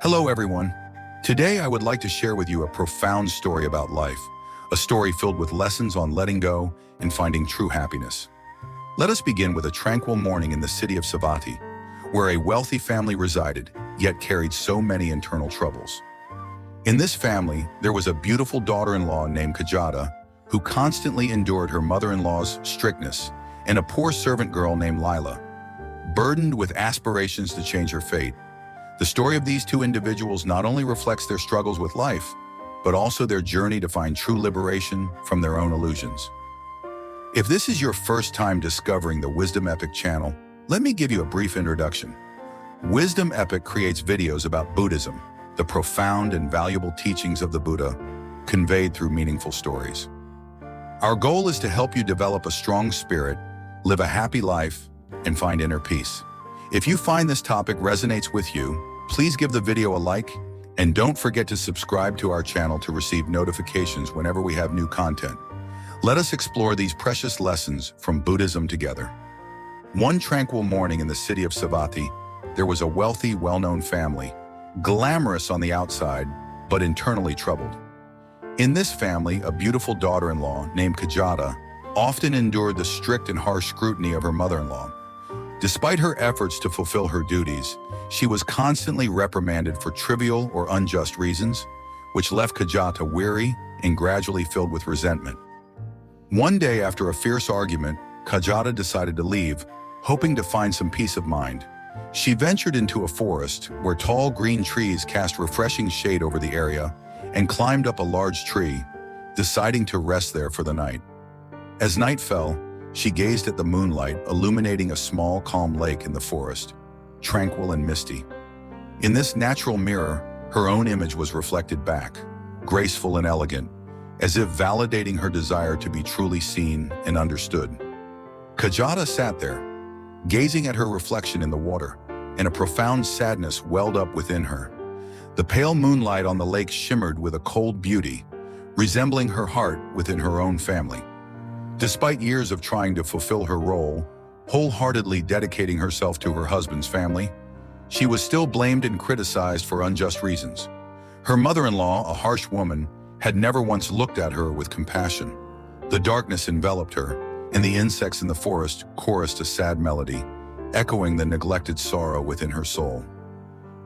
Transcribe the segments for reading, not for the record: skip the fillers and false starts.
Hello everyone. Today I would like to share with you a profound story about life, a story filled with lessons on letting go and finding true happiness. Let us begin with a tranquil morning in the city of Savatthi, where a wealthy family resided, yet carried so many internal troubles. In this family, there was a beautiful daughter-in-law named Kajata, who constantly endured her mother-in-law's strictness, and a poor servant girl named Lila, burdened with aspirations to change her fate. The story of these two individuals not only reflects their struggles with life, but also their journey to find true liberation from their own illusions. If this is your first time discovering the Wisdom Epic channel, let me give you a brief introduction. Wisdom Epic creates videos about Buddhism, the profound and valuable teachings of the Buddha, conveyed through meaningful stories. Our goal is to help you develop a strong spirit, live a happy life, and find inner peace. If you find this topic resonates with you, please give the video a like, and don't forget to subscribe to our channel to receive notifications whenever we have new content. Let us explore these precious lessons from Buddhism together. One tranquil morning in the city of Savatthi, there was a wealthy, well-known family, glamorous on the outside, but internally troubled. In this family, a beautiful daughter-in-law named Kajata often endured the strict and harsh scrutiny of her mother-in-law. Despite her efforts to fulfill her duties, she was constantly reprimanded for trivial or unjust reasons, which left Kajata weary and gradually filled with resentment. One day, after a fierce argument, Kajata decided to leave, hoping to find some peace of mind. She ventured into a forest where tall green trees cast refreshing shade over the area and climbed up a large tree, deciding to rest there for the night. As night fell, she gazed at the moonlight illuminating a small, calm lake in the forest, tranquil and misty. In this natural mirror, her own image was reflected back, graceful and elegant, as if validating her desire to be truly seen and understood. Kajata sat there, gazing at her reflection in the water, and a profound sadness welled up within her. The pale moonlight on the lake shimmered with a cold beauty, resembling her heart within her own family. Despite years of trying to fulfill her role, wholeheartedly dedicating herself to her husband's family, she was still blamed and criticized for unjust reasons. Her mother-in-law, a harsh woman, had never once looked at her with compassion. The darkness enveloped her, and the insects in the forest chorused a sad melody, echoing the neglected sorrow within her soul.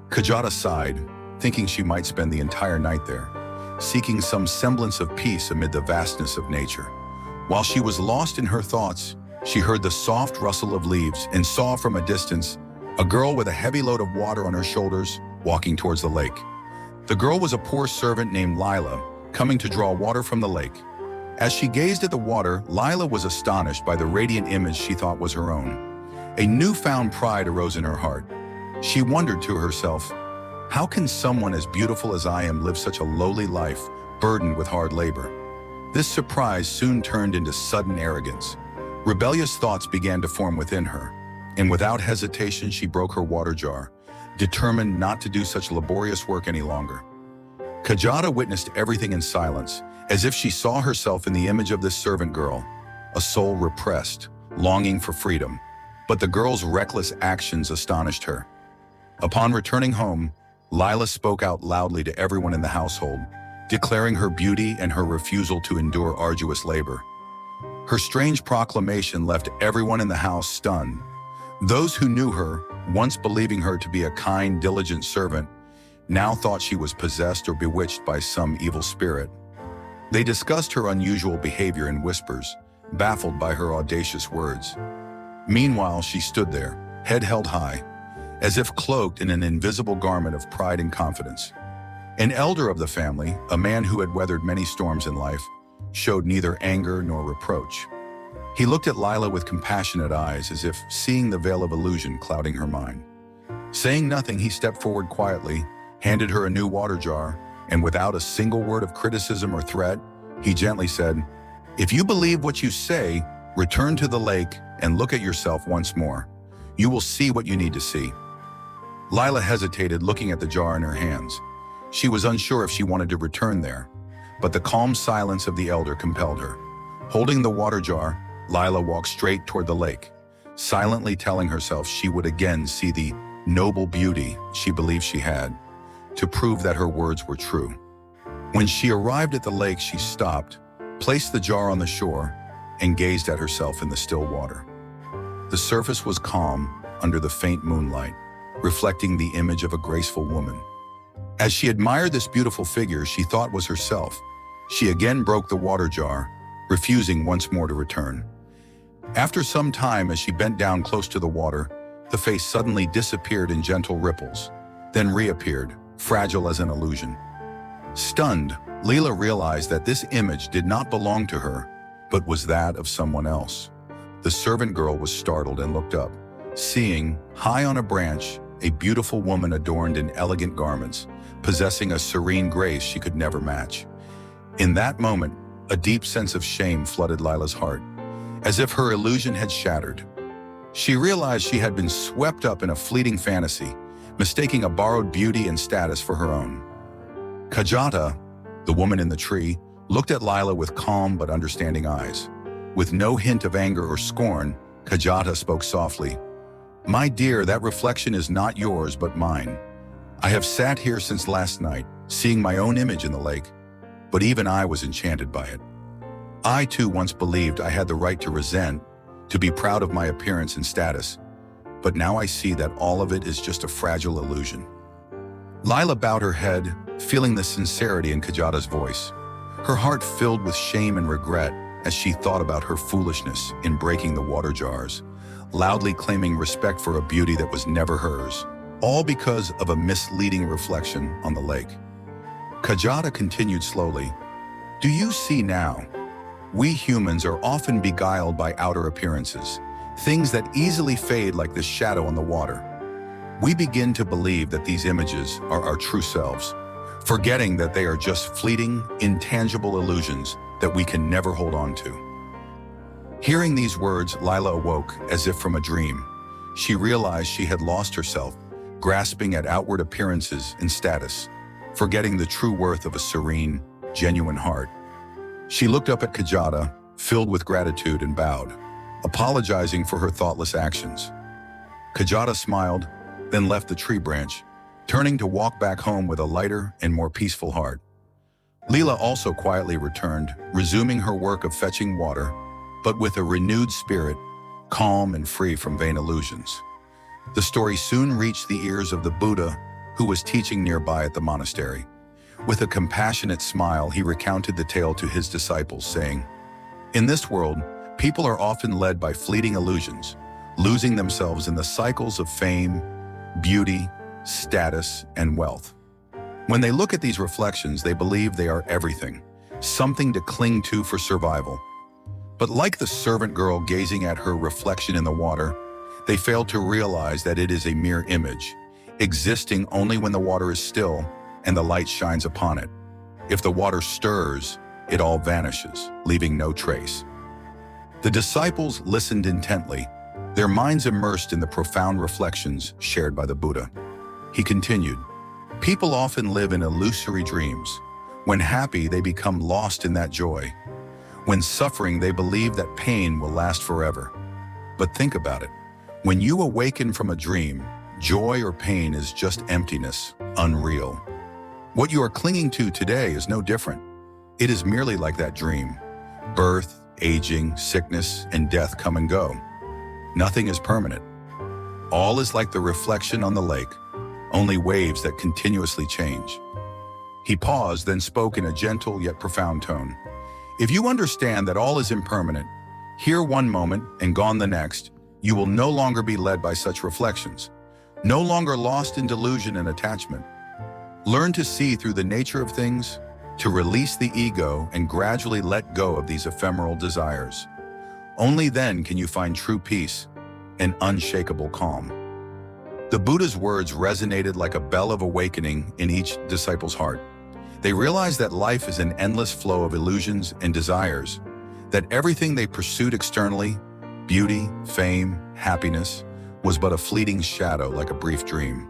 Kajata sighed, thinking she might spend the entire night there, seeking some semblance of peace amid the vastness of nature. While she was lost in her thoughts, she heard the soft rustle of leaves and saw from a distance a girl with a heavy load of water on her shoulders walking towards the lake. The girl was a poor servant named Lila, coming to draw water from the lake. As she gazed at the water, Lila was astonished by the radiant image she thought was her own. A newfound pride arose in her heart. She wondered to herself, how can someone as beautiful as I am live such a lowly life, burdened with hard labor? This surprise soon turned into sudden arrogance. Rebellious thoughts began to form within her, and without hesitation she broke her water jar, determined not to do such laborious work any longer. Kajata witnessed everything in silence, as if she saw herself in the image of this servant girl, a soul repressed, longing for freedom. But the girl's reckless actions astonished her. Upon returning home, Lila spoke out loudly to everyone in the household, declaring her beauty and her refusal to endure arduous labor. Her strange proclamation left everyone in the house stunned. Those who knew her, once believing her to be a kind, diligent servant, now thought she was possessed or bewitched by some evil spirit. They discussed her unusual behavior in whispers, baffled by her audacious words. Meanwhile, she stood there, head held high, as if cloaked in an invisible garment of pride and confidence. An elder of the family, a man who had weathered many storms in life, showed neither anger nor reproach. He looked at Lila with compassionate eyes, as if seeing the veil of illusion clouding her mind. Saying nothing, he stepped forward quietly, handed her a new water jar, and without a single word of criticism or threat, he gently said, "If you believe what you say, return to the lake and look at yourself once more. You will see what you need to see." Lila hesitated, looking at the jar in her hands. She was unsure if she wanted to return there, but the calm silence of the elder compelled her. Holding the water jar, Lila walked straight toward the lake, silently telling herself she would again see the noble beauty she believed she had. to prove that her words were true. When she arrived at the lake, she stopped, placed the jar on the shore, and gazed at herself in the still water. The surface was calm under the faint moonlight, reflecting the image of a graceful woman. As she admired this beautiful figure she thought was herself, she again broke the water jar, refusing once more to return. After some time, as she bent down close to the water, the face suddenly disappeared in gentle ripples, then reappeared, fragile as an illusion. Stunned, Lila realized that this image did not belong to her, but was that of someone else. The servant girl was startled and looked up, seeing, high on a branch, a beautiful woman adorned in elegant garments, possessing a serene grace she could never match. In that moment, a deep sense of shame flooded Lila's heart, as if her illusion had shattered. She realized she had been swept up in a fleeting fantasy, mistaking a borrowed beauty and status for her own. Kajata, the woman in the tree, looked at Lila with calm but understanding eyes. With no hint of anger or scorn, Kajata spoke softly. "My dear, that reflection is not yours but mine. I have sat here since last night, seeing my own image in the lake, but even I was enchanted by it. I too once believed I had the right to resent, to be proud of my appearance and status, but now I see that all of it is just a fragile illusion." Lila bowed her head, feeling the sincerity in Kajata's voice. Her heart filled with shame and regret as she thought about her foolishness in breaking the water jars, loudly claiming respect for a beauty that was never hers, all because of a misleading reflection on the lake. Kajata continued slowly, "Do you see now? We humans are often beguiled by outer appearances, things that easily fade like the shadow on the water. We begin to believe that these images are our true selves, forgetting that they are just fleeting, intangible illusions that we can never hold on to." Hearing these words, Lila awoke as if from a dream. She realized she had lost herself, grasping at outward appearances and status, forgetting the true worth of a serene, genuine heart. She looked up at Kajata, filled with gratitude, and bowed, apologizing for her thoughtless actions. Kajata smiled, then left the tree branch, turning to walk back home with a lighter and more peaceful heart. Lila also quietly returned, resuming her work of fetching water, but with a renewed spirit, calm and free from vain illusions. The story soon reached the ears of the Buddha, who was teaching nearby at the monastery. With a compassionate smile, he recounted the tale to his disciples, saying, "In this world, people are often led by fleeting illusions, losing themselves in the cycles of fame, beauty, status, and wealth. When they look at these reflections, they believe they are everything, something to cling to for survival. But like the servant girl gazing at her reflection in the water, they fail to realize that it is a mere image, existing only when the water is still and the light shines upon it. If the water stirs, it all vanishes, leaving no trace." The disciples listened intently, their minds immersed in the profound reflections shared by the Buddha. He continued, "People often live in illusory dreams. When happy, they become lost in that joy. When suffering, they believe that pain will last forever. But think about it. When you awaken from a dream, joy or pain is just emptiness, unreal. What you are clinging to today is no different. It is merely like that dream. Birth, aging, sickness, and death come and go. Nothing is permanent. All is like the reflection on the lake, only waves that continuously change." He paused, then spoke in a gentle yet profound tone. "If you understand that all is impermanent, here one moment and gone the next, you will no longer be led by such reflections, no longer lost in delusion and attachment. Learn to see through the nature of things, to release the ego and gradually let go of these ephemeral desires. Only then can you find true peace and unshakable calm." The Buddha's words resonated like a bell of awakening in each disciple's heart. They realized that life is an endless flow of illusions and desires, that everything they pursued externally, beauty, fame, happiness, was but a fleeting shadow like a brief dream.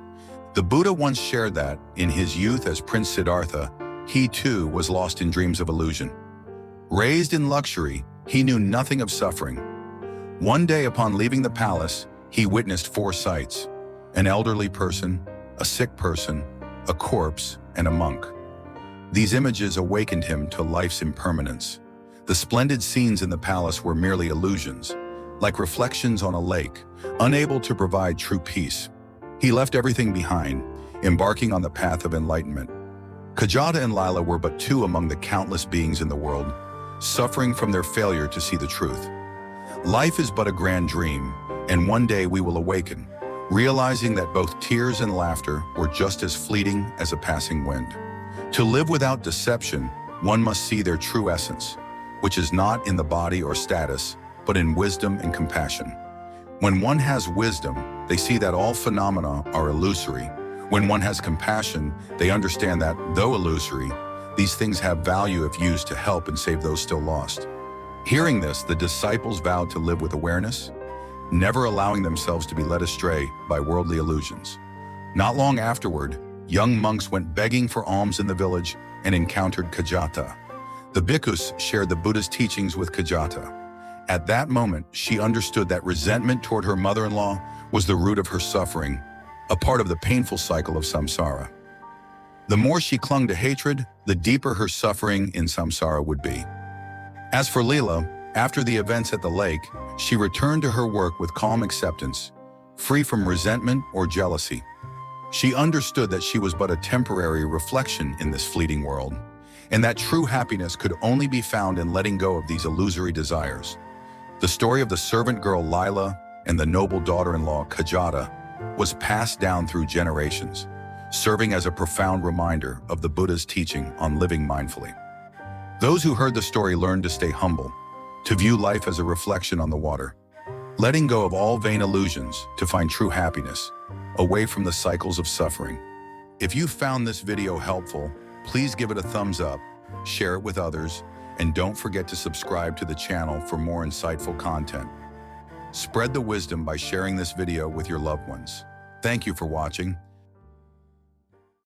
The Buddha once shared that, in his youth as Prince Siddhartha, he too was lost in dreams of illusion. Raised in luxury, he knew nothing of suffering. One day upon leaving the palace, he witnessed four sights: an elderly person, a sick person, a corpse, and a monk. These images awakened him to life's impermanence. The splendid scenes in the palace were merely illusions, like reflections on a lake, unable to provide true peace. He left everything behind, embarking on the path of enlightenment. Kajata and Lila were but two among the countless beings in the world, suffering from their failure to see the truth. Life is but a grand dream, and one day we will awaken, realizing that both tears and laughter were just as fleeting as a passing wind. To live without deception, one must see their true essence, which is not in the body or status, but in wisdom and compassion. When one has wisdom, they see that all phenomena are illusory. When one has compassion, they understand that, though illusory, these things have value if used to help and save those still lost. Hearing this, the disciples vowed to live with awareness, never allowing themselves to be led astray by worldly illusions. Not long afterward, young monks went begging for alms in the village and encountered Kajata. The bhikkhus shared the Buddha's teachings with Kajata. At that moment, she understood that resentment toward her mother-in-law was the root of her suffering, a part of the painful cycle of samsara. The more she clung to hatred, the deeper her suffering in samsara would be. As for Lila, after the events at the lake, she returned to her work with calm acceptance, free from resentment or jealousy. She understood that she was but a temporary reflection in this fleeting world, and that true happiness could only be found in letting go of these illusory desires. The story of the servant girl Lila and the noble daughter-in-law Kajata was passed down through generations, serving as a profound reminder of the Buddha's teaching on living mindfully. Those who heard the story learned to stay humble, to view life as a reflection on the water, letting go of all vain illusions to find true happiness, away from the cycles of suffering. If you found this video helpful, please give it a thumbs up, share it with others, and don't forget to subscribe to the channel for more insightful content. Spread the wisdom by sharing this video with your loved ones. Thank you for watching,